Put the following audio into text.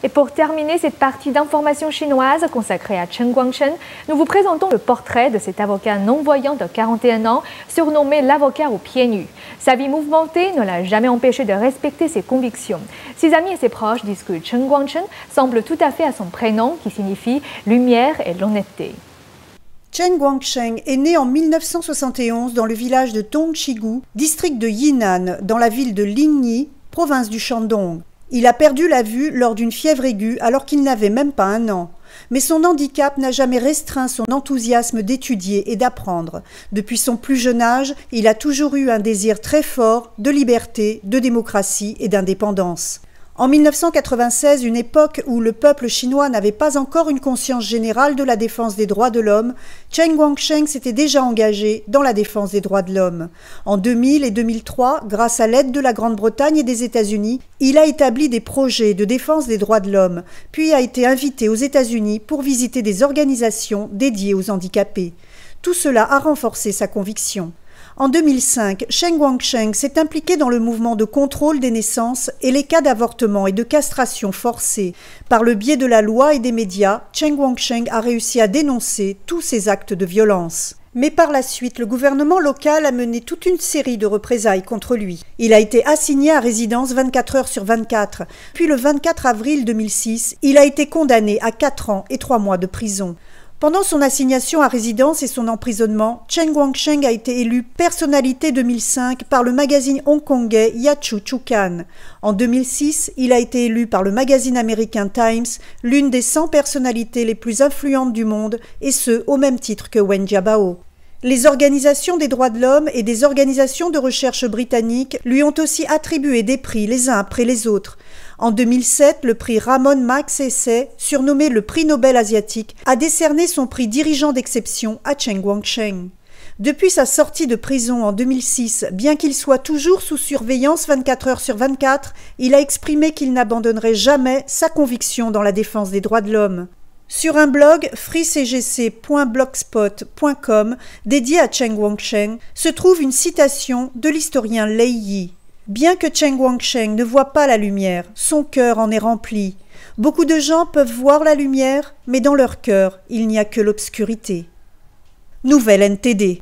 Et pour terminer cette partie d'information chinoise consacrée à Chen Guangcheng, nous vous présentons le portrait de cet avocat non-voyant de 41 ans, surnommé l'avocat aux pieds nus. Sa vie mouvementée ne l'a jamais empêché de respecter ses convictions. Ses amis et ses proches disent que Chen Guangcheng semble tout à fait à son prénom qui signifie lumière et l'honnêteté. Chen Guangcheng est né en 1971 dans le village de Dongqigu, district de Yinan, dans la ville de Lingyi, province du Shandong. Il a perdu la vue lors d'une fièvre aiguë alors qu'il n'avait même pas 1 an. Mais son handicap n'a jamais restreint son enthousiasme d'étudier et d'apprendre. Depuis son plus jeune âge, il a toujours eu un désir très fort de liberté, de démocratie et d'indépendance. En 1996, une époque où le peuple chinois n'avait pas encore une conscience générale de la défense des droits de l'homme, Chen Guangcheng s'était déjà engagé dans la défense des droits de l'homme. En 2000 et 2003, grâce à l'aide de la Grande-Bretagne et des États-Unis, il a établi des projets de défense des droits de l'homme, puis a été invité aux États-Unis pour visiter des organisations dédiées aux handicapés. Tout cela a renforcé sa conviction. En 2005, Chen Guangcheng s'est impliqué dans le mouvement de contrôle des naissances et les cas d'avortement et de castration forcés. Par le biais de la loi et des médias, Chen Guangcheng a réussi à dénoncer tous ces actes de violence. Mais par la suite, le gouvernement local a mené toute une série de représailles contre lui. Il a été assigné à résidence 24 heures sur 24. Puis le 24 avril 2006, il a été condamné à 4 ans et 3 mois de prison. Pendant son assignation à résidence et son emprisonnement, Chen Guangcheng a été élu personnalité 2005 par le magazine hongkongais Yachu Chukan. En 2006, il a été élu par le magazine américain Times l'une des 100 personnalités les plus influentes du monde, et ce, au même titre que Wen Jiabao. Les organisations des droits de l'homme et des organisations de recherche britanniques lui ont aussi attribué des prix les uns après les autres. En 2007, le prix Ramon Magsaysay, surnommé le prix Nobel asiatique, a décerné son prix dirigeant d'exception à Chen Guangcheng. Depuis sa sortie de prison en 2006, bien qu'il soit toujours sous surveillance 24 heures sur 24, il a exprimé qu'il n'abandonnerait jamais sa conviction dans la défense des droits de l'homme. Sur un blog freecgc.blogspot.com dédié à Chen Guangcheng se trouve une citation de l'historien Lei Yi. Bien que Chen Guangcheng ne voit pas la lumière, son cœur en est rempli. Beaucoup de gens peuvent voir la lumière, mais dans leur cœur, il n'y a que l'obscurité. Nouvelle NTD.